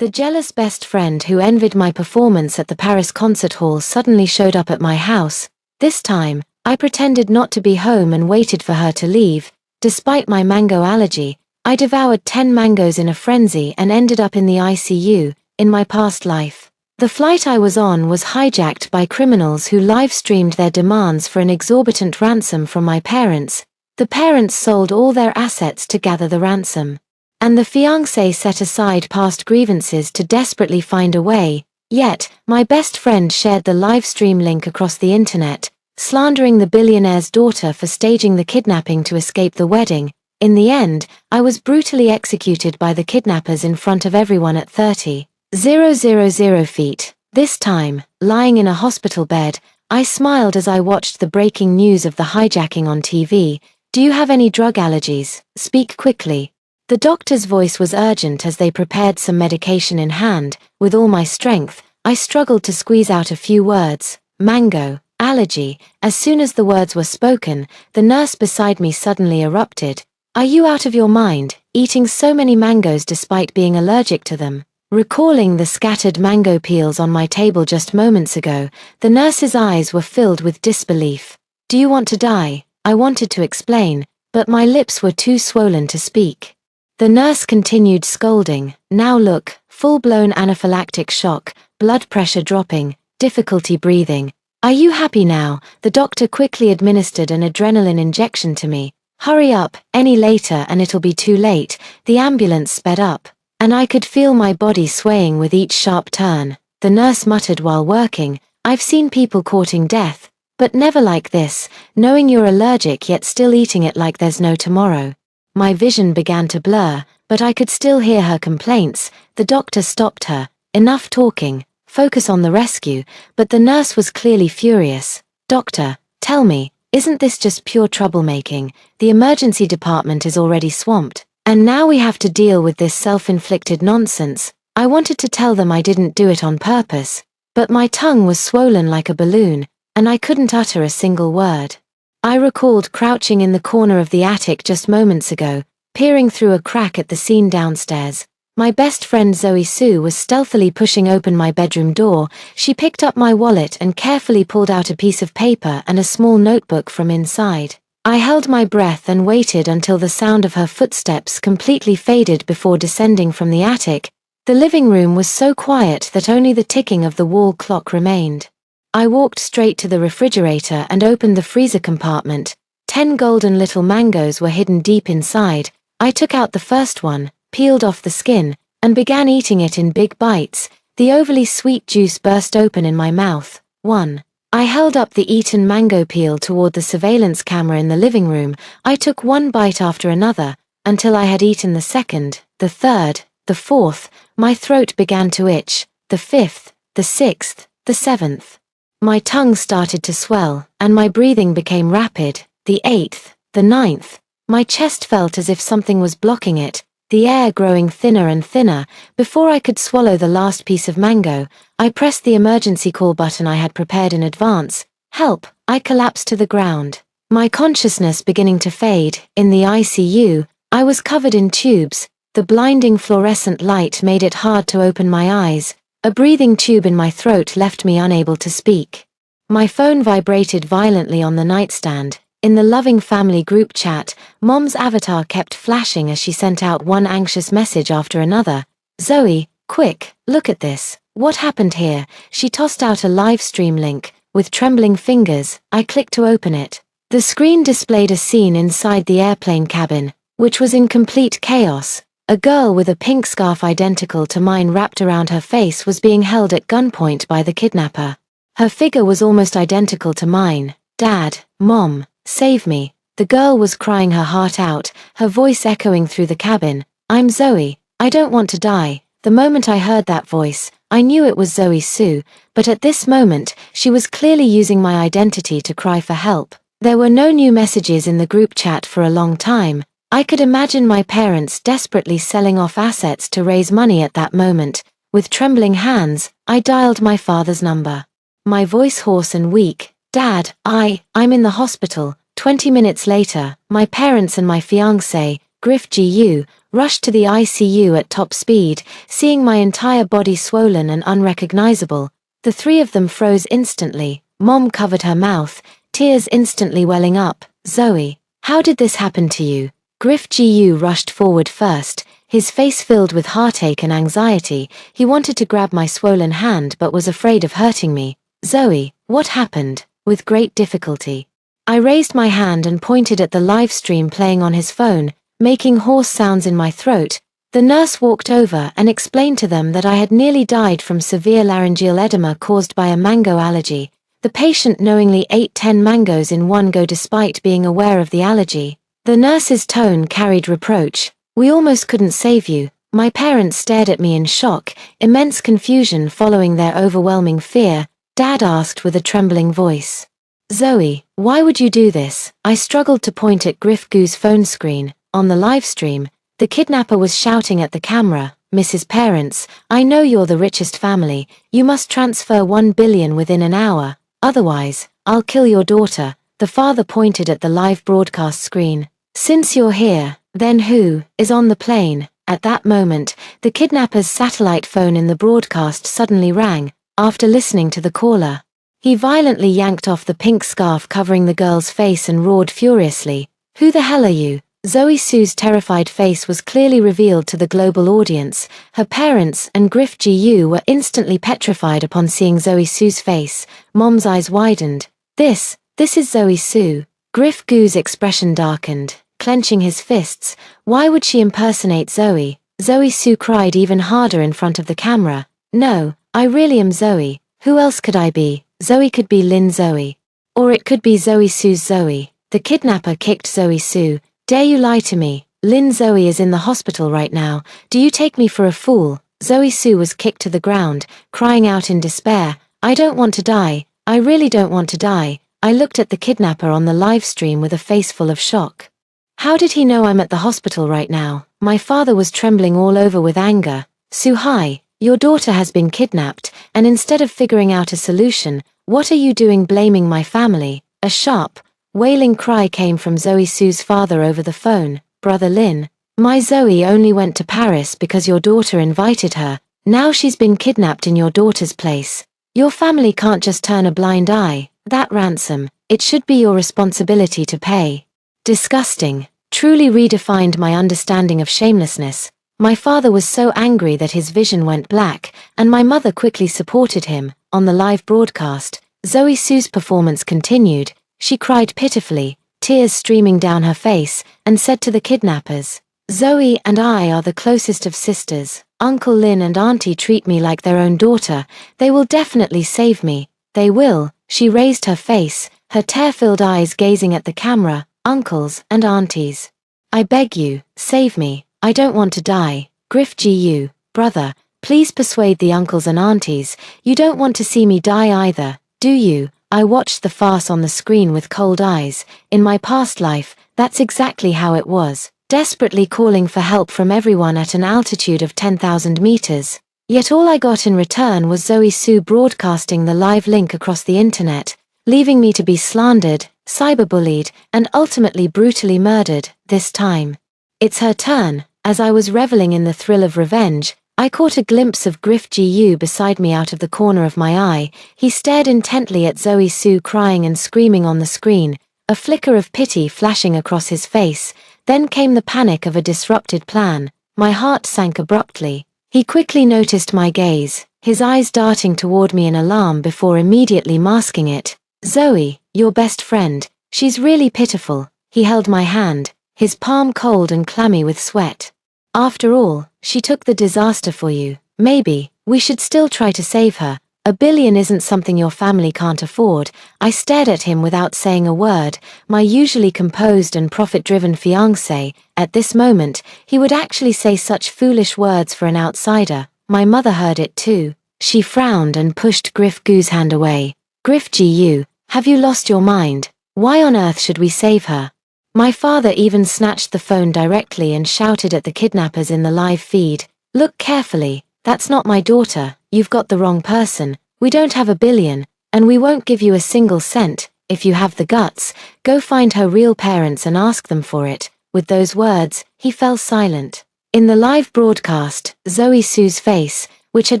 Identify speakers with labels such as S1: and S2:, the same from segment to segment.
S1: The jealous best friend who envied my performance at the Paris concert hall suddenly showed up at my house. This time, I pretended not to be home and waited for her to leave. Despite my mango allergy, I devoured 10 mangoes in a frenzy and ended up in the ICU. In my past life, the flight I was on was hijacked by criminals who live-streamed their demands for an exorbitant ransom from my parents. The parents sold all their assets to gather the ransom. And the fiancé set aside past grievances to desperately find a way. Yet, my best friend shared the live stream link across the internet, slandering the billionaire's daughter for staging the kidnapping to escape the wedding. In the end, I was brutally executed by the kidnappers in front of everyone at 30,000 feet. This time, lying in a hospital bed, I smiled as I watched the breaking news of the hijacking on TV. Do you have any drug allergies? Speak quickly. The doctor's voice was urgent as they prepared some medication in hand. With all my strength, I struggled to squeeze out a few words. Mango, allergy. As soon as the words were spoken, the nurse beside me suddenly erupted. Are you out of your mind, eating so many mangoes despite being allergic to them? Recalling the scattered mango peels on my table just moments ago, the nurse's eyes were filled with disbelief. Do you want to die? I wanted to explain, but my lips were too swollen to speak. The nurse continued scolding. Now look, full-blown anaphylactic shock, blood pressure dropping, difficulty breathing. Are you happy now? The doctor quickly administered an adrenaline injection to me. Hurry up, any later and it'll be too late. The ambulance sped up, and I could feel my body swaying with each sharp turn. The nurse muttered while working, I've seen people courting death, but never like this, knowing you're allergic yet still eating it like there's no tomorrow. My vision began to blur, but I could still hear her complaints. The doctor stopped her. Enough talking, focus on the rescue, but the nurse was clearly furious. Doctor, tell me, isn't this just pure troublemaking? The emergency department is already swamped, and now we have to deal with this self-inflicted nonsense. I wanted to tell them I didn't do it on purpose, but my tongue was swollen like a balloon, and I couldn't utter a single word. I recalled crouching in the corner of the attic just moments ago, peering through a crack at the scene downstairs. My best friend Zoe Sue was stealthily pushing open my bedroom door. She picked up my wallet and carefully pulled out a piece of paper and a small notebook from inside. I held my breath and waited until the sound of her footsteps completely faded before descending from the attic. The living room was so quiet that only the ticking of the wall clock remained. I walked straight to the refrigerator and opened the freezer compartment. 10 golden little mangoes were hidden deep inside. I took out the first one, peeled off the skin, and began eating it in big bites. The overly sweet juice burst open in my mouth. 1. I held up the eaten mango peel toward the surveillance camera in the living room. I took one bite after another, until I had eaten the second, the third, the fourth. My throat began to itch. The fifth, the sixth, the seventh. My tongue started to swell, and my breathing became rapid. The 8th, the 9th. My chest felt as if something was blocking it, the air growing thinner and thinner. Before I could swallow the last piece of mango, I pressed the emergency call button I had prepared in advance. Help! I collapsed to the ground. My consciousness beginning to fade. In the ICU, I was covered in tubes. The blinding fluorescent light made it hard to open my eyes. A breathing tube in my throat left me unable to speak. My phone vibrated violently on the nightstand. In the loving family group chat, Mom's avatar kept flashing as she sent out one anxious message after another. Zoe, quick, look at this. What happened here? She tossed out a live stream link. With trembling fingers, I clicked to open it. The screen displayed a scene inside the airplane cabin, which was in complete chaos. A girl with a pink scarf identical to mine wrapped around her face was being held at gunpoint by the kidnapper. Her figure was almost identical to mine. Dad, Mom, save me. The girl was crying her heart out, her voice echoing through the cabin. I'm Zoe. I don't want to die. The moment I heard that voice, I knew it was Zoe Sue, but at this moment, she was clearly using my identity to cry for help. There were no new messages in the group chat for a long time. I could imagine my parents desperately selling off assets to raise money at that moment. With trembling hands, I dialed my father's number. My voice hoarse and weak. Dad, I'm in the hospital. 20 minutes later, my parents and my fiancé, Griff GU, rushed to the ICU at top speed, seeing my entire body swollen and unrecognizable. The three of them froze instantly. Mom covered her mouth, tears instantly welling up. Zoe, how did this happen to you? Griff GU rushed forward first, his face filled with heartache and anxiety. He wanted to grab my swollen hand but was afraid of hurting me. Zoe, what happened? With great difficulty. I raised my hand and pointed at the live stream playing on his phone, making hoarse sounds in my throat. The nurse walked over and explained to them that I had nearly died from severe laryngeal edema caused by a mango allergy. The patient knowingly ate 10 mangoes in one go despite being aware of the allergy. The nurse's tone carried reproach. We almost couldn't save you. My parents stared at me in shock, immense confusion following their overwhelming fear. Dad asked with a trembling voice. Zoe, why would you do this? I struggled to point at Griff GU's phone screen. On the live stream, the kidnapper was shouting at the camera, Mrs. Parents, I know you're the richest family. You must transfer 1 billion within an hour. Otherwise, I'll kill your daughter. The father pointed at the live broadcast screen. Since you're here, then who is on the plane? At that moment, the kidnapper's satellite phone in the broadcast suddenly rang. After listening to the caller, he violently yanked off the pink scarf covering the girl's face and roared furiously. Who the hell are you? Zoe Sue's terrified face was clearly revealed to the global audience. Her parents and Griff GU were instantly petrified upon seeing Zoe Sue's face. Mom's eyes widened. This is Zoe Sue. Griff GU's expression darkened, clenching his fists. Why would she impersonate Zoe? Zoe Sue cried even harder in front of the camera. No, I really am Zoe. Who else could I be? Zoe could be Lynn Zoe. Or it could be Zoe Sue's Zoe. The kidnapper kicked Zoe Sue. Dare you lie to me? Lynn Zoe is in the hospital right now. Do you take me for a fool? Zoe Sue was kicked to the ground, crying out in despair. I don't want to die. I really don't want to die. I looked at the kidnapper on the live stream with a face full of shock. How did he know I'm at the hospital right now? My father was trembling all over with anger. Sue, hi, your daughter has been kidnapped, and instead of figuring out a solution, what are you doing blaming my family? A sharp, wailing cry came from Zoe Sue's father over the phone. Brother Lynn, my Zoe only went to Paris because your daughter invited her. Now she's been kidnapped in your daughter's place. Your family can't just turn a blind eye. That ransom, it should be your responsibility to pay. Disgusting. Truly redefined my understanding of shamelessness. My father was so angry that his vision went black, and my mother quickly supported him. On the live broadcast, Zoe Sue's performance continued. She cried pitifully, tears streaming down her face, and said to the kidnappers, Zoe and I are the closest of sisters. Uncle Lynn and Auntie treat me like their own daughter. They will definitely save me. They will. She raised her face, her tear-filled eyes gazing at the camera. Uncles and aunties. I beg you, save me. I don't want to die. Griff GU, brother, please persuade the uncles and aunties. You don't want to see me die either, do you? I watched the farce on the screen with cold eyes. In my past life, that's exactly how it was. Desperately calling for help from everyone at an altitude of 10,000 meters. Yet all I got in return was Zoe Sue broadcasting the live link across the internet, leaving me to be slandered, cyberbullied, and ultimately brutally murdered. This time, it's her turn. As I was reveling in the thrill of revenge, I caught a glimpse of Griff GU beside me out of the corner of my eye. He stared intently at Zoe Sue crying and screaming on the screen, a flicker of pity flashing across his face. Then came the panic of a disrupted plan. My heart sank abruptly. He quickly noticed my gaze, his eyes darting toward me in alarm before immediately masking it. Zoe, your best friend, she's really pitiful. He held my hand, his palm cold and clammy with sweat. After all, she took the disaster for you. Maybe we should still try to save her. $1 billion isn't something your family can't afford. I stared at him without saying a word, my usually composed and profit-driven fiancé. At this moment, he would actually say such foolish words for an outsider. My mother heard it too. She frowned and pushed Griff GU's hand away. Griff GU, have you lost your mind? Why on earth should we save her? My father even snatched the phone directly and shouted at the kidnappers in the live feed. Look carefully, that's not my daughter, you've got the wrong person. We don't have $1 billion, and we won't give you a single cent. If you have the guts, go find her real parents and ask them for it. With those words, he fell silent. In the live broadcast, Zoe Sue's face, which had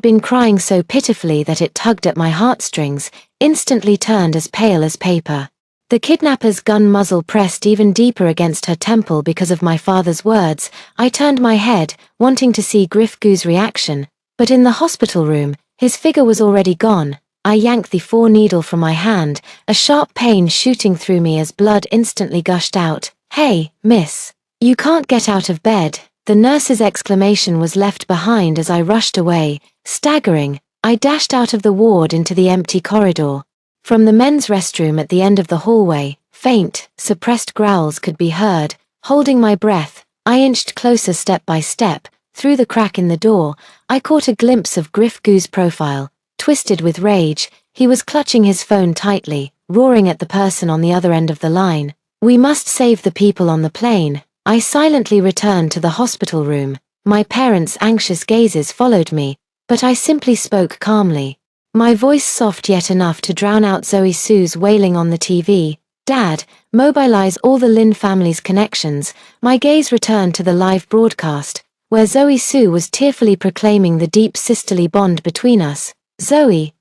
S1: been crying so pitifully that it tugged at my heartstrings, instantly turned as pale as paper. The kidnapper's gun muzzle pressed even deeper against her temple because of my father's words. I turned my head, wanting to see Grifgu's reaction, but in the hospital room, his figure was already gone. I yanked the 4-needle from my hand, a sharp pain shooting through me as blood instantly gushed out. "Hey, miss. You can't get out of bed." The nurse's exclamation was left behind as I rushed away. Staggering, I dashed out of the ward into the empty corridor. From the men's restroom at the end of the hallway, faint, suppressed growls could be heard. Holding my breath, I inched closer step by step. Through the crack in the door, I caught a glimpse of Grifgu's profile. Twisted with rage, he was clutching his phone tightly, roaring at the person on the other end of the line. "We must save the people on the plane." I silently returned to the hospital room. My parents' anxious gazes followed me, but I simply spoke calmly. My voice soft yet enough to drown out Zoe Sue's wailing on the TV. "Dad, mobilize all the Lin family's connections." My gaze returned to the live broadcast, where Zoe Sue was tearfully proclaiming the deep sisterly bond between us. "Zoe,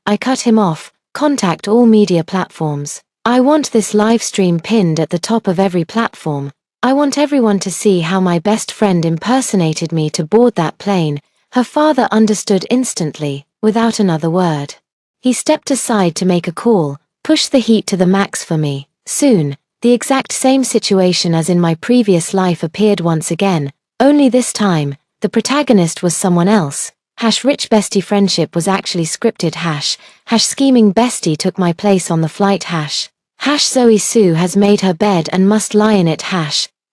S1: I cut him off. Contact all media platforms. I want this live stream pinned at the top of every platform. I want everyone to see how my best friend impersonated me to board that plane." Her father understood instantly, without another word. He stepped aside to make a call, push the heat to the max for me. Soon, the exact same situation as in my previous life appeared once again, only this time, the protagonist was someone else. Rich bestie friendship was actually scripted. Scheming bestie took my place on the flight. Zoe Sue has made her bed and must lie in it.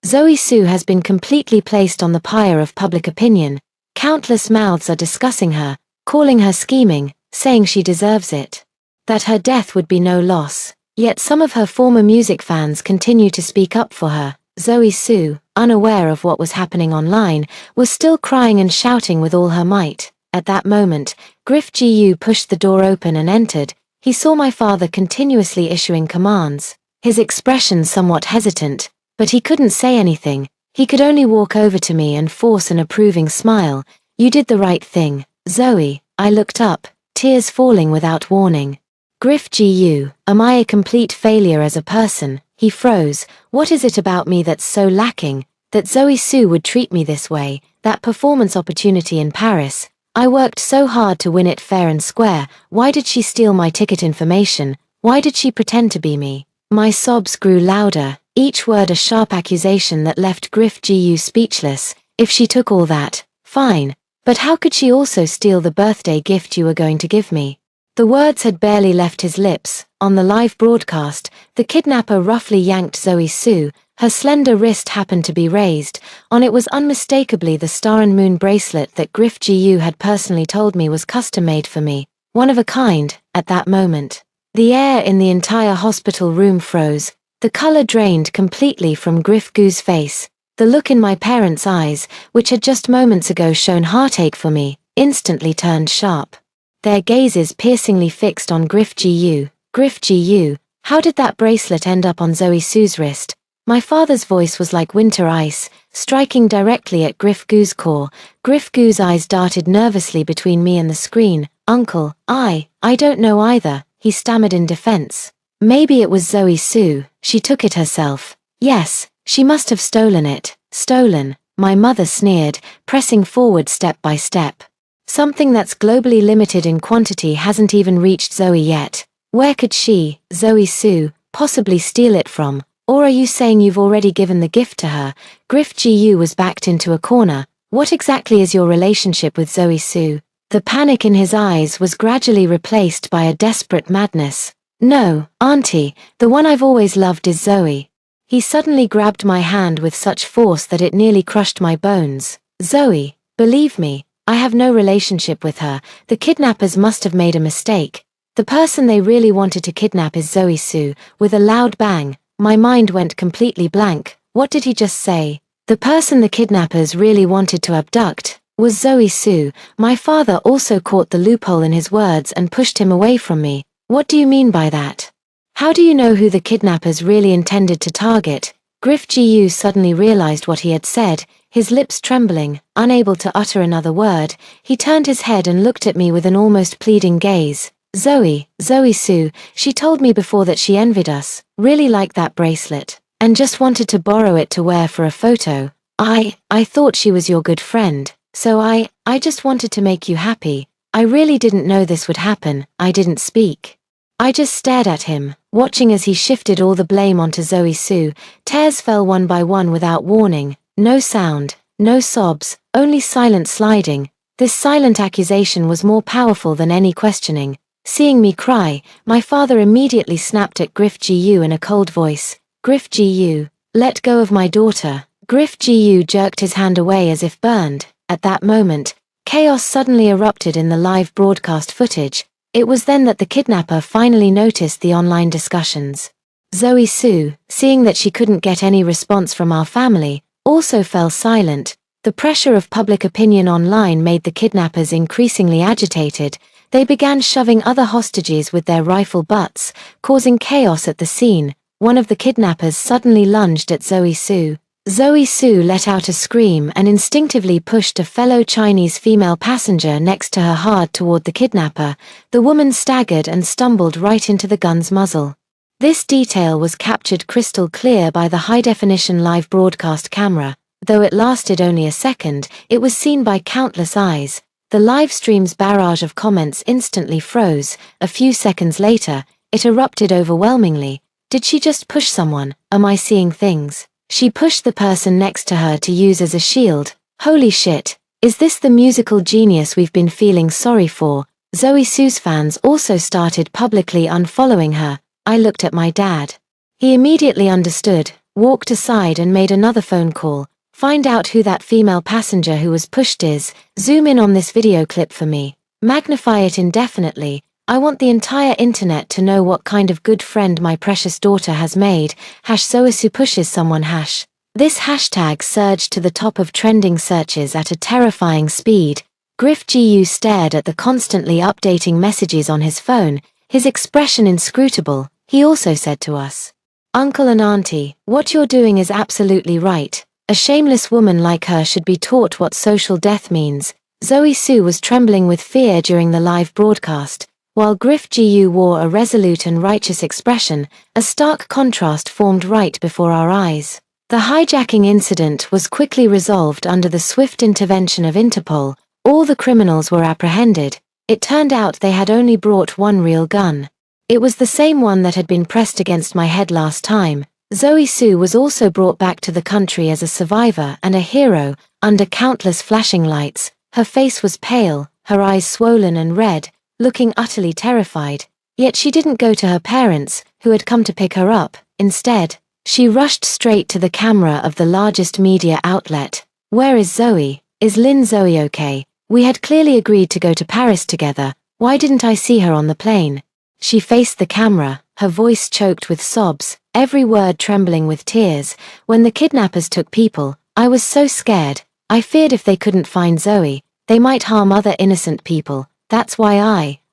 S1: Zoe Sue has been completely placed on the pyre of public opinion. Countless mouths are discussing her, calling her scheming, saying she deserves it. That her death would be no loss. Yet some of her former music fans continue to speak up for her. Zoe Sue, unaware of what was happening online, was still crying and shouting with all her might. At that moment, Grifgu pushed the door open and entered. He saw my father continuously issuing commands, his expression somewhat hesitant, but he couldn't say anything. He could only walk over to me and force an approving smile. "You did the right thing, Zoe." I looked up, tears falling without warning. "Grifgu, am I a complete failure as a person?" He froze. "What is it about me that's so lacking, that Zoe Sue would treat me this way? That performance opportunity in Paris. I worked so hard to win it fair and square. Why did she steal my ticket information? Why did she pretend to be me?" My sobs grew louder, each word a sharp accusation that left Grifgu speechless. "If she took all that, fine. But how could she also steal the birthday gift you were going to give me?" The words had barely left his lips. On the live broadcast, the kidnapper roughly yanked Zoe Sue. Her slender wrist happened to be raised. On it was unmistakably the star and moon bracelet that Grifgu had personally told me was custom-made for me. One of a kind, at that moment. The air in the entire hospital room froze. The color drained completely from Grifgu's face. The look in my parents' eyes, which had just moments ago shown heartache for me, instantly turned sharp. Their gazes piercingly fixed on Grifgu. "Grifgu, how did that bracelet end up on Zoe Sue's wrist?" My father's voice was like winter ice, striking directly at Grifgu's core. Grifgu's eyes darted nervously between me and the screen. "Uncle, I don't know either," he stammered in defense. "Maybe it was Zoe Sue, she took it herself." "Yes, she must have stolen it." "Stolen," my mother sneered, pressing forward step by step. "Something that's globally limited in quantity hasn't even reached Zoe yet. Where could she, Zoe Sue, possibly steal it from? Or are you saying you've already given the gift to her?" Grifgu was backed into a corner. "What exactly is your relationship with Zoe Sue?" The panic in his eyes was gradually replaced by a desperate madness. "No, Auntie, the one I've always loved is Zoe." He suddenly grabbed my hand with such force that it nearly crushed my bones. "Zoe, believe me, I have no relationship with her. The kidnappers must have made a mistake. The person they really wanted to kidnap is Zoe Sue." With a loud bang, my mind went completely blank. What did he just say? The person the kidnappers really wanted to abduct was Zoe Sue. My father also caught the loophole in his words and pushed him away from me. "What do you mean by that? How do you know who the kidnappers really intended to target?" Griff Gu suddenly realized what he had said, his lips trembling, unable to utter another word. He turned his head and looked at me with an almost pleading gaze. Zoe Sue, she told me before that she envied us, really liked that bracelet, and just wanted to borrow it to wear for a photo. I thought she was your good friend, so I just wanted to make you happy. I really didn't know this would happen. I didn't speak. I just stared at him, watching as he shifted all the blame onto Zoe Sue. Tears fell one by one without warning. No sound, no sobs, only silent sliding. This silent accusation was more powerful than any questioning. Seeing me cry, my father immediately snapped at Griff Gu in a cold voice. Griff Gu, let go of my daughter. Griff Gu jerked his hand away as if burned. At that moment, chaos suddenly erupted in the live broadcast footage. It was then that the kidnapper finally noticed the online discussions. Zoe Sue, seeing that she couldn't get any response from our family, also fell silent. The pressure of public opinion online made the kidnappers increasingly agitated. They began shoving other hostages with their rifle butts, causing chaos at the scene. One of the kidnappers suddenly lunged at Zoe Sue. Zoe Sue let out a scream and instinctively pushed a fellow Chinese female passenger next to her hard toward the kidnapper. The woman staggered and stumbled right into the gun's muzzle. This detail was captured crystal clear by the high-definition live broadcast camera. Though it lasted only a second, it was seen by countless eyes. The live stream's barrage of comments instantly froze. A few seconds later, it erupted overwhelmingly. Did she just push someone? Am I seeing things? She pushed the person next to her to use as a shield. Holy shit. Is this the musical genius we've been feeling sorry for? Zoe Sue's fans also started publicly unfollowing her. I looked at my dad. He immediately understood, walked aside and made another phone call. Find out who that female passenger who was pushed is. Zoom in on this video clip for me. Magnify it indefinitely. I want the entire internet to know what kind of good friend my precious daughter has made. #Zoesu pushes someone #. This hashtag surged to the top of trending searches at a terrifying speed. Griff Gu stared at the constantly updating messages on his phone, his expression inscrutable. He also said to us, "Uncle and Auntie, what you're doing is absolutely right. A shameless woman like her should be taught what social death means." Zoe Sue was trembling with fear during the live broadcast. While Griff Gu wore a resolute and righteous expression, a stark contrast formed right before our eyes. The hijacking incident was quickly resolved under the swift intervention of Interpol. All the criminals were apprehended. It turned out they had only brought one real gun. It was the same one that had been pressed against my head last time. Zoe Sue was also brought back to the country as a survivor and a hero, under countless flashing lights. Her face was pale, her eyes swollen and red, looking utterly terrified. Yet she didn't go to her parents, who had come to pick her up. Instead, she rushed straight to the camera of the largest media outlet. "Where is Zoe? Is Lin Zoe okay? We had clearly agreed to go to Paris together. Why didn't I see her on the plane?" She faced the camera, her voice choked with sobs, every word trembling with tears. "When the kidnappers took people, I was so scared. I feared if they couldn't find Zoe, they might harm other innocent people. That's why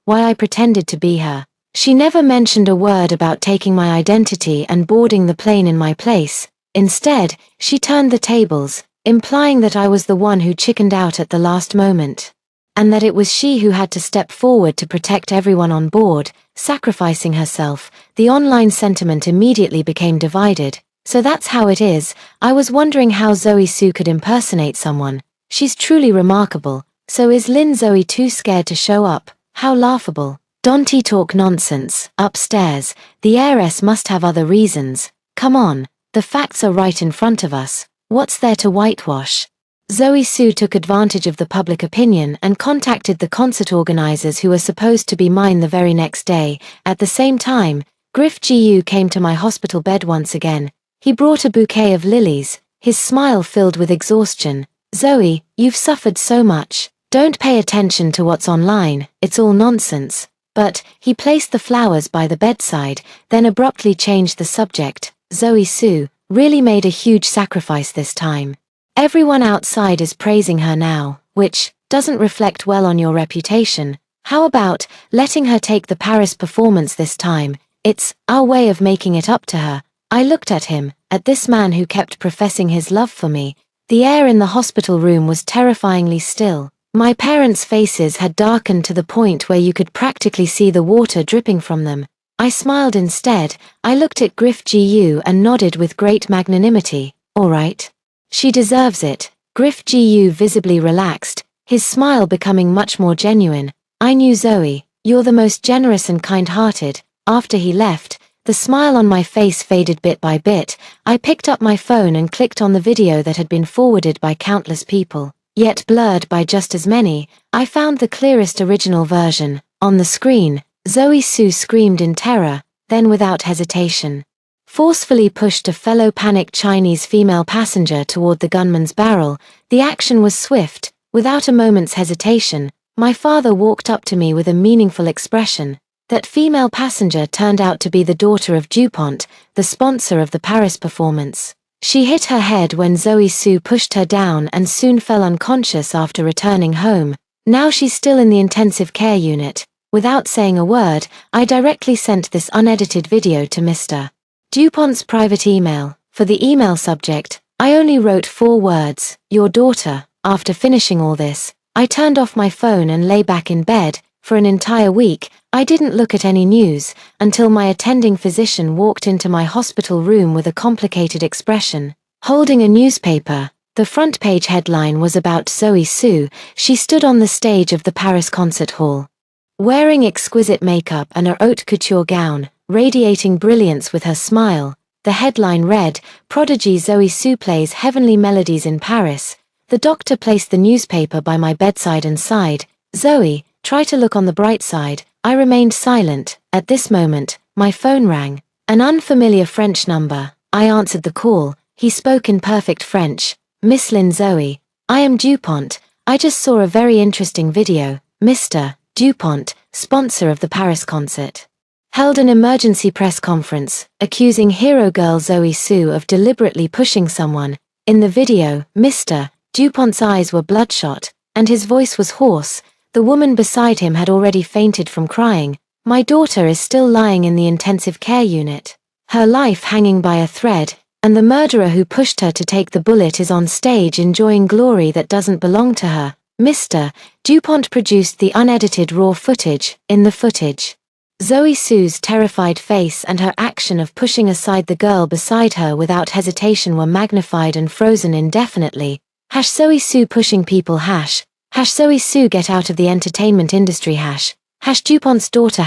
S1: I pretended to be her." She never mentioned a word about taking my identity and boarding the plane in my place. Instead, she turned the tables, implying that I was the one who chickened out at the last moment, and that it was she who had to step forward to protect everyone on board, sacrificing herself. The online sentiment immediately became divided. "So that's how it is. I was wondering how Zoe Sue could impersonate someone. She's truly remarkable. So is Lin Zoe too scared to show up? How laughable. Don't talk nonsense." Upstairs, the heiress must have other reasons. Come on, the facts are right in front of us. What's there to whitewash? Zoe Sue took advantage of the public opinion and contacted the concert organizers who were supposed to be mine the very next day. At the same time, Griff Gu came to my hospital bed once again. He brought a bouquet of lilies, his smile filled with exhaustion. "Zoe, you've suffered so much. Don't pay attention to what's online, it's all nonsense." But he placed the flowers by the bedside, then abruptly changed the subject. "Zoe Sue really made a huge sacrifice this time. Everyone outside is praising her now, which doesn't reflect well on your reputation. How about letting her take the Paris performance this time? It's our way of making it up to her. I looked at him, at this man who kept professing his love for me. The air in the hospital room was terrifyingly still. My parents' faces had darkened to the point where you could practically see the water dripping from them. I smiled instead. I looked at Griff Gu and nodded with great magnanimity. All right. She deserves it. Griff Gu visibly relaxed, his smile becoming much more genuine. I knew Zoe, you're the most generous and kind-hearted. After he left, the smile on my face faded bit by bit. I picked up my phone and clicked on the video that had been forwarded by countless people, yet blurred by just as many. I found the clearest original version. On the screen, Zoe Sue screamed in terror, then without hesitation, forcefully pushed a fellow panicked Chinese female passenger toward the gunman's barrel. The action was swift. Without a moment's hesitation, my father walked up to me with a meaningful expression. That female passenger turned out to be the daughter of DuPont, the sponsor of the Paris performance. She hit her head when Zoe Sue pushed her down and soon fell unconscious after returning home. Now she's still in the intensive care unit. Without saying a word, I directly sent this unedited video to Mr. DuPont's private email. For the email subject, I only wrote 4 words, your daughter. After finishing all this, I turned off my phone and lay back in bed. For an entire week, I didn't look at any news, until my attending physician walked into my hospital room with a complicated expression, holding a newspaper. The front page headline was about Zoe Sue. She stood on the stage of the Paris concert hall, wearing exquisite makeup and a haute couture gown, radiating brilliance with her smile. The headline read, Prodigy Zoe Sue plays heavenly melodies in Paris. The doctor placed the newspaper by my bedside and sighed, Zoe, try to look on the bright side. I remained silent. At this moment, my phone rang. An unfamiliar French number. I answered the call. He spoke in perfect French. Miss Lynn Zoe, I am DuPont. I just saw a very interesting video. Mr. DuPont, sponsor of the Paris concert, held an emergency press conference, accusing hero girl Zoe Sue of deliberately pushing someone. In the video, Mr. DuPont's eyes were bloodshot, and his voice was hoarse. The woman beside him had already fainted from crying. My daughter is still lying in the intensive care unit, her life hanging by a thread, and the murderer who pushed her to take the bullet is on stage enjoying glory that doesn't belong to her. Mr. DuPont produced the unedited raw footage. In the footage, Zoe Sue's terrified face and her action of pushing aside the girl beside her without hesitation were magnified and frozen indefinitely. Zoe Sue pushing people Zoe Sue get out of the entertainment industry DuPont's daughter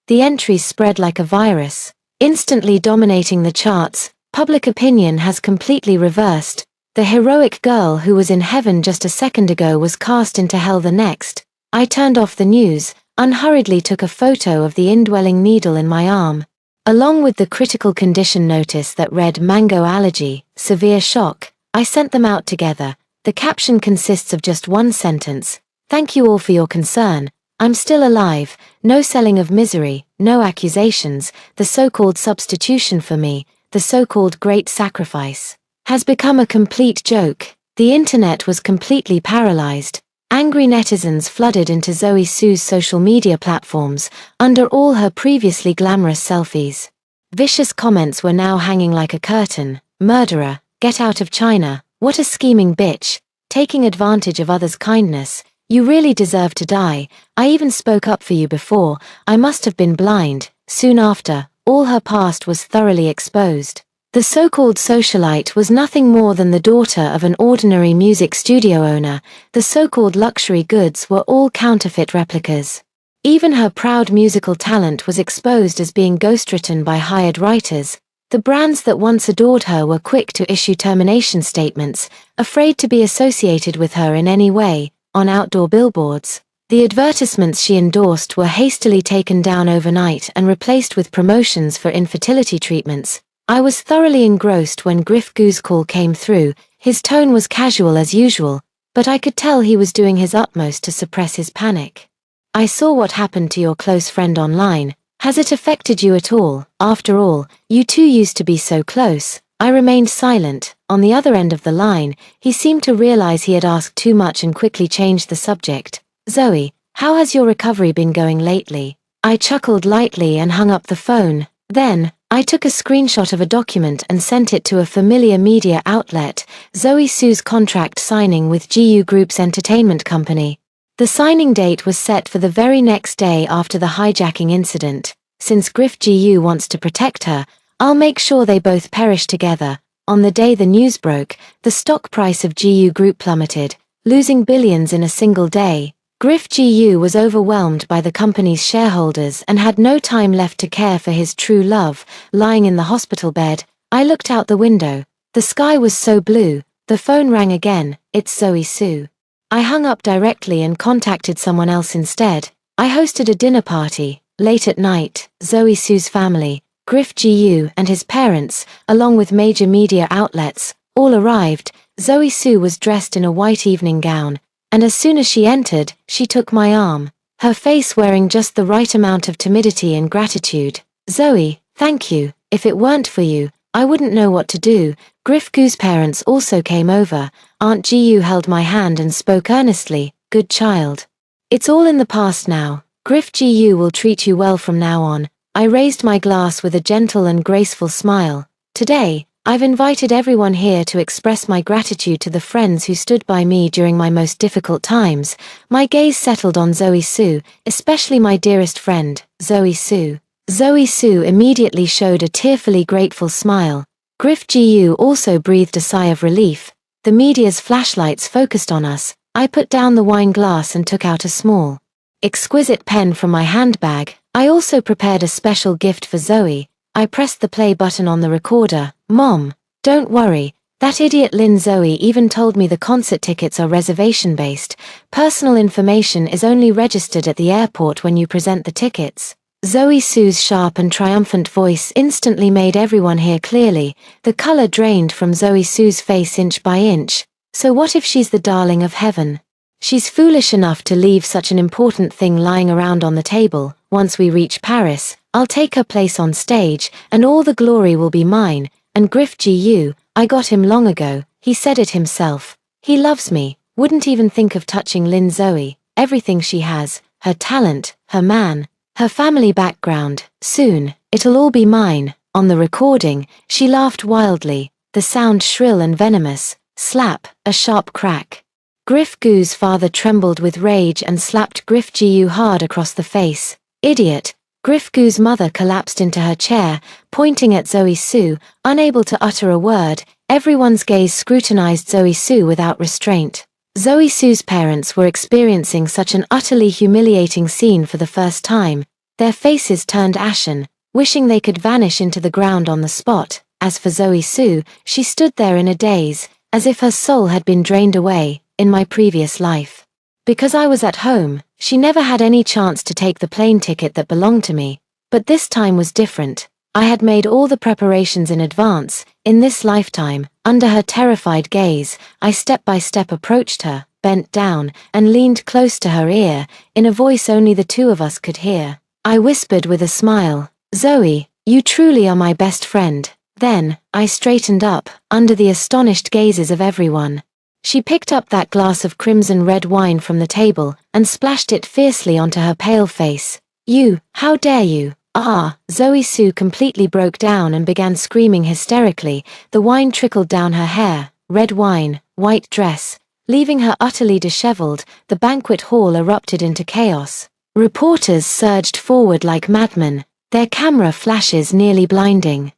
S1: The entries spread like a virus, instantly dominating the charts. Public opinion has completely reversed. The heroic girl who was in heaven just a second ago was cast into hell the next. I turned off the news, unhurriedly took a photo of the indwelling needle in my arm, along with the critical condition notice that read mango allergy, severe shock. I sent them out together. The caption consists of just one sentence. Thank you all for your concern. I'm still alive. No selling of misery, no accusations. The so-called substitution for me, the so-called great sacrifice, has become a complete joke. The internet was completely paralyzed. Angry netizens flooded into Zoe Sue's social media platforms under all her previously glamorous selfies. Vicious comments were now hanging like a curtain. Murderer, get out of China. What a scheming bitch, taking advantage of others' kindness. You really deserve to die. I even spoke up for you before. I must have been blind. Soon after, all her past was thoroughly exposed. The so-called socialite was nothing more than the daughter of an ordinary music studio owner. The so-called luxury goods were all counterfeit replicas. Even her proud musical talent was exposed as being ghostwritten by hired writers. The brands that once adored her were quick to issue termination statements, afraid to be associated with her in any way. On outdoor billboards, the advertisements she endorsed were hastily taken down overnight and replaced with promotions for infertility treatments. I was thoroughly engrossed when Griff Gu's call came through. His tone was casual as usual, but I could tell he was doing his utmost to suppress his panic. I saw what happened to your close friend online. Has it affected you at all? After all, you two used to be so close. I remained silent. On the other end of the line, he seemed to realize he had asked too much and quickly changed the subject. Zoe, how has your recovery been going lately? I chuckled lightly and hung up the phone. Then, I took a screenshot of a document and sent it to a familiar media outlet, Zoe Su's contract signing with GU Group's entertainment company. The signing date was set for the very next day after the hijacking incident. Since Griff GU wants to protect her, I'll make sure they both perish together. On the day the news broke, the stock price of GU Group plummeted, losing billions in a single day. Griff GU was overwhelmed by the company's shareholders and had no time left to care for his true love. Lying in the hospital bed, I looked out the window. The sky was so blue. The phone rang again. It's Zoe Su. I hung up directly and contacted someone else instead. I hosted a dinner party. Late at night, Zoe Su's family, Griff GU and his parents, along with major media outlets, all arrived. Zoe Su was dressed in a white evening gown, and as soon as she entered, she took my arm, her face wearing just the right amount of timidity and gratitude. "Zoe, thank you. If it weren't for you, I wouldn't know what to do." Griff GU's parents also came over. Aunt GU held my hand and spoke earnestly. "Good child. It's all in the past now. Griff GU will treat you well from now on." I raised my glass with a gentle and graceful smile. "Today, I've invited everyone here to express my gratitude to the friends who stood by me during my most difficult times." My gaze settled on Zoe Su, especially my dearest friend, Zoe Su. Zoe Su immediately showed a tearfully grateful smile. Griff GU also breathed a sigh of relief. The media's flashlights focused on us. I put down the wine glass and took out a small, exquisite pen from my handbag. I also prepared a special gift for Zoe. I pressed the play button on the recorder. "Mom, don't worry. That idiot Lynn Zoe even told me the concert tickets are reservation-based. Personal information is only registered at the airport when you present the tickets." Zoe Su's sharp and triumphant voice instantly made everyone hear clearly. The color drained from Zoe Su's face inch by inch. "So what if she's the darling of heaven? She's foolish enough to leave such an important thing lying around on the table. Once we reach Paris, I'll take her place on stage, and all the glory will be mine." And Griff GU, I got him long ago, he said it himself. He loves me, wouldn't even think of touching Lynn Zoe. Everything she has, her talent, her man, her family background, soon, it'll all be mine. On the recording, she laughed wildly, the sound shrill and venomous. Slap, a sharp crack. Griff GU's father trembled with rage and slapped Griff GU hard across the face. "Idiot." Griff GU's mother collapsed into her chair, pointing at Zoe Su, unable to utter a word. Everyone's gaze scrutinized Zoe Su without restraint. Zoe Su's parents were experiencing such an utterly humiliating scene for the first time. Their faces turned ashen, wishing they could vanish into the ground on the spot. As for Zoe Su, she stood there in a daze, as if her soul had been drained away. In my previous life, because I was at home, she never had any chance to take the plane ticket that belonged to me. But this time was different. I had made all the preparations in advance. In this lifetime, under her terrified gaze, I step by step approached her, bent down, and leaned close to her ear. In a voice only the two of us could hear, I whispered with a smile, "Zoe, you truly are my best friend." Then, I straightened up, under the astonished gazes of everyone. She picked up that glass of crimson red wine from the table, and splashed it fiercely onto her pale face. "You, how dare you?" "Ah!" Zoe Su completely broke down and began screaming hysterically. The wine trickled down her hair, red wine, white dress, leaving her utterly disheveled. The banquet hall erupted into chaos. Reporters surged forward like madmen, their camera flashes nearly blinding.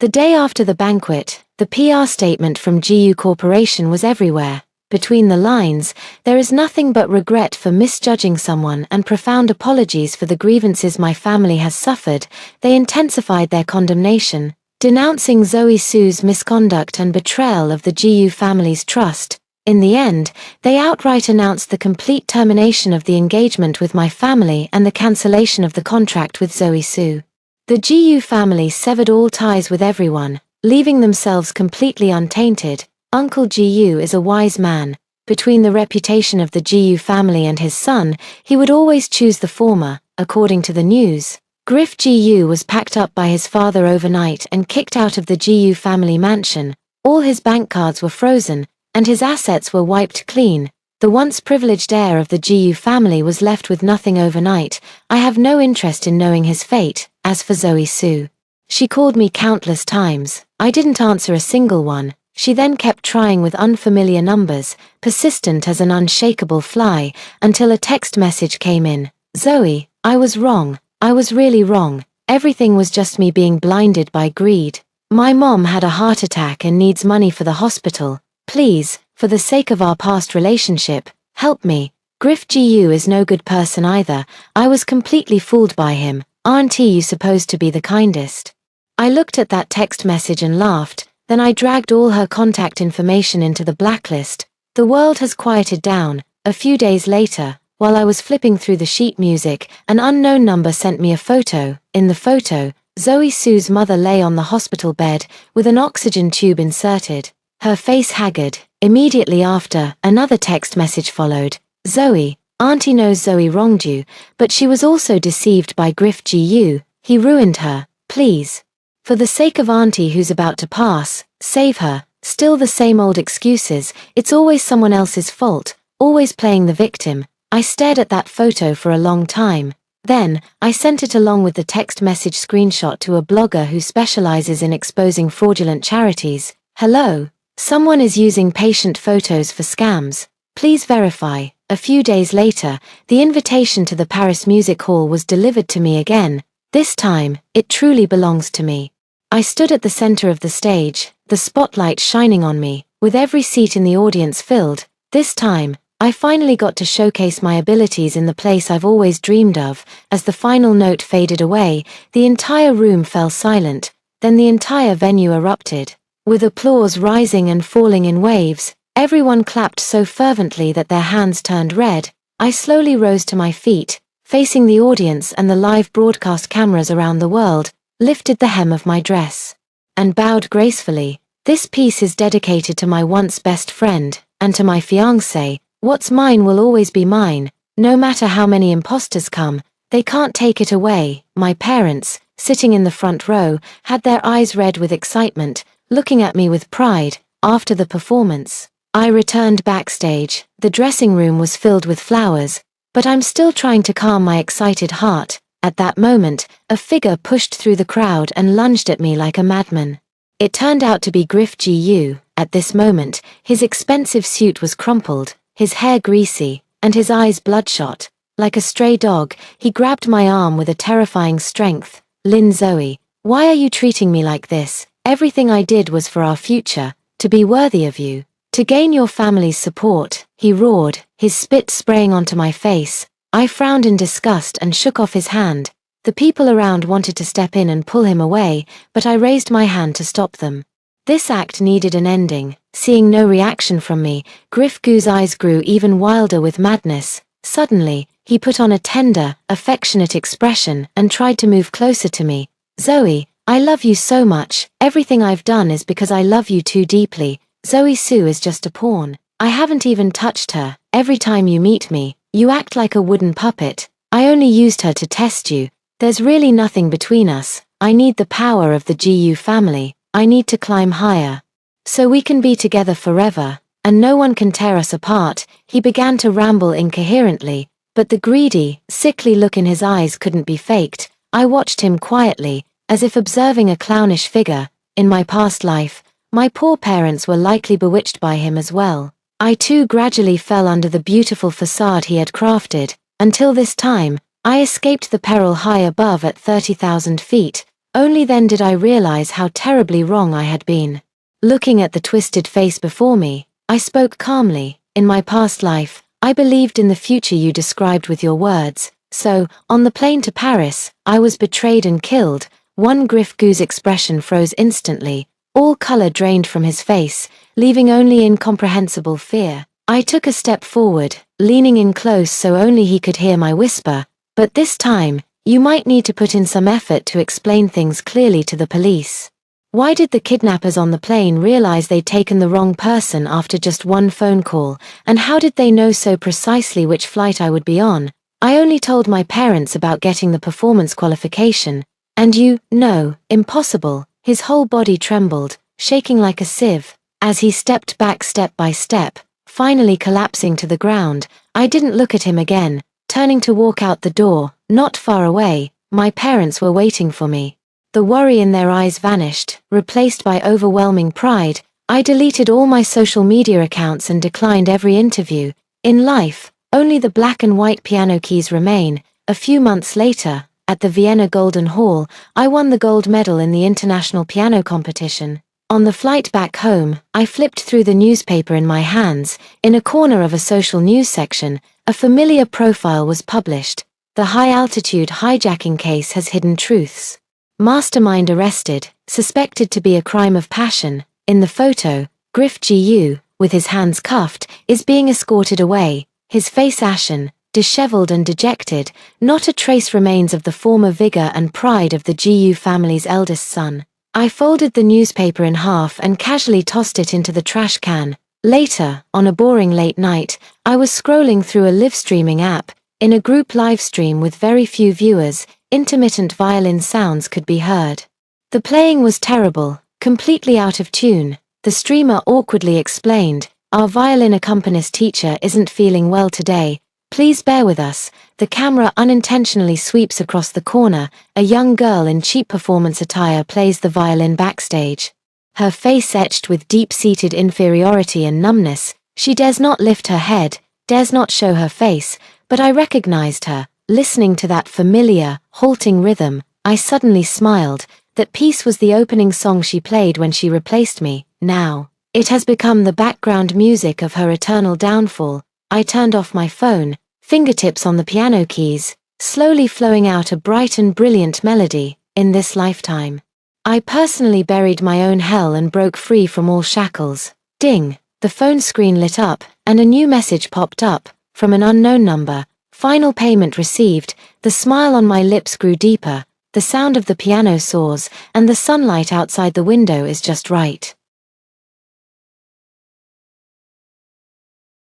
S1: The day after the banquet, the PR statement from GU Corporation was everywhere. Between the lines, there is nothing but regret for misjudging someone and profound apologies for the grievances my family has suffered. They intensified their condemnation, denouncing Zoe Su's misconduct and betrayal of the GU family's trust. In the end, they outright announced the complete termination of the engagement with my family and the cancellation of the contract with Zoe Su. The GU family severed all ties with everyone, leaving themselves completely untainted. Uncle GU is a wise man. Between the reputation of the GU family and his son, he would always choose the former. According to the news, Griff GU was packed up by his father overnight and kicked out of the GU family mansion. All his bank cards were frozen, and his assets were wiped clean. The once privileged heir of the GU family was left with nothing overnight. I have no interest in knowing his fate. As for Zoe Su, She called me countless times. I didn't answer a single one. She then kept trying with unfamiliar numbers, persistent as an unshakable fly, until a text message came in. Zoe, I was wrong. I was really wrong. Everything was just me being blinded by greed. My mom had a heart attack and needs money for the hospital. Please, for the sake of our past relationship, help me. Griff GU is no good person either. I was completely fooled by him. Aren't you supposed to be the kindest? I looked at that text message and laughed. Then I dragged all her contact information into the blacklist. The world has quieted down. A few days later, while I was flipping through the sheet music, an unknown number sent me a photo. In the photo, Zoe Sue's mother lay on the hospital bed, with an oxygen tube inserted, her face haggard. Immediately after, another text message followed. Zoe, Auntie knows Zoe wronged you, but she was also deceived by Griff GU. He ruined her. Please. For the sake of Auntie who's about to pass, save her. Still the same old excuses. It's always someone else's fault, always playing the victim. I stared at that photo for a long time. Then, I sent it along with the text message screenshot to a blogger who specializes in exposing fraudulent charities. Hello. Someone is using patient photos for scams. Please verify. A few days later, the invitation to the Paris Music Hall was delivered to me again. This time, it truly belongs to me. I stood at the center of the stage, the spotlight shining on me, with every seat in the audience filled. This time, I finally got to showcase my abilities in the place I've always dreamed of. As the final note faded away, the entire room fell silent, then the entire venue erupted. With applause rising and falling in waves, everyone clapped so fervently that their hands turned red. I slowly rose to my feet, facing the audience and the live broadcast cameras around the world, lifted the hem of my dress, and bowed gracefully. This piece is dedicated to my once best friend, and to my fiancé. What's mine will always be mine. No matter how many imposters come, they can't take it away. My parents, sitting in the front row, had their eyes red with excitement, looking at me with pride. After the performance, I returned backstage. The dressing room was filled with flowers, but I'm still trying to calm my excited heart. At that moment, a figure pushed through the crowd and lunged at me like a madman. It turned out to be Griff GU. At this moment, his expensive suit was crumpled, his hair greasy, and his eyes bloodshot. Like a stray dog, he grabbed my arm with a terrifying strength. Lynn Zoe, why are you treating me like this? Everything I did was for our future, to be worthy of you, to gain your family's support, he roared, his spit spraying onto my face. I frowned in disgust and shook off his hand. The people around wanted to step in and pull him away, but I raised my hand to stop them. This act needed an ending. Seeing no reaction from me, Griff GU's eyes grew even wilder with madness. Suddenly, he put on a tender, affectionate expression and tried to move closer to me. Zoe, I love you so much. Everything I've done is because I love you too deeply. Zoe Sue is just a pawn. I haven't even touched her. Every time you meet me, you act like a wooden puppet. I only used her to test you. There's really nothing between us. I need the power of the GU family. I need to climb higher, so we can be together forever, and no one can tear us apart. He began to ramble incoherently, but the greedy, sickly look in his eyes couldn't be faked. I watched him quietly, as if observing a clownish figure. In my past life, my poor parents were likely bewitched by him as well. I too gradually fell under the beautiful facade he had crafted. Until this time, I escaped the peril high above at 30,000 feet. Only then did I realize how terribly wrong I had been. Looking at the twisted face before me, I spoke calmly. In my past life, I believed in the future you described with your words. So, on the plane to Paris, I was betrayed and killed. One Griff GU's expression froze instantly. All color drained from his face, leaving only incomprehensible fear. I took a step forward, leaning in close so only he could hear my whisper. But this time, you might need to put in some effort to explain things clearly to the police. Why did the kidnappers on the plane realize they'd taken the wrong person after just one phone call, and how did they know so precisely which flight I would be on? I only told my parents about getting the performance qualification. And you, no, impossible. His whole body trembled, shaking like a sieve. As he stepped back step by step, finally collapsing to the ground, I didn't look at him again. Turning to walk out the door, not far away, my parents were waiting for me. The worry in their eyes vanished, replaced by overwhelming pride. I deleted all my social media accounts and declined every interview. In life, only the black and white piano keys remain. A few months later, at the Vienna Golden Hall, I won the gold medal in the international piano competition. On the flight back home, I flipped through the newspaper in my hands. In a corner of a social news section, a familiar profile was published. The high-altitude hijacking case has hidden truths. Mastermind arrested, suspected to be a crime of passion. In the photo, Griff Gu, with his hands cuffed, is being escorted away, his face ashen, disheveled and dejected. Not a trace remains of the former vigor and pride of the Gu family's eldest son. I folded the newspaper in half and casually tossed it into the trash can. Later, on a boring late night, I was scrolling through a live streaming app. In a group live stream with very few viewers, intermittent violin sounds could be heard. The playing was terrible, completely out of tune. The streamer awkwardly explained, "Our violin accompanist teacher isn't feeling well today. Please bear with us." The camera unintentionally sweeps across the corner. A young girl in cheap performance attire plays the violin backstage. Her face etched with deep-seated inferiority and numbness. She dares not lift her head, dares not show her face, but I recognized her. Listening to that familiar, halting rhythm, I suddenly smiled. That piece was the opening song she played when she replaced me. Now, it has become the background music of her eternal downfall. I turned off my phone, fingertips on the piano keys, slowly flowing out a bright and brilliant melody. In this lifetime, I personally buried my own hell and broke free from all shackles. Ding! The phone screen lit up, and a new message popped up, from an unknown number. Final payment received. The smile on my lips grew deeper. The sound of the piano soars, and the sunlight outside the window is just right.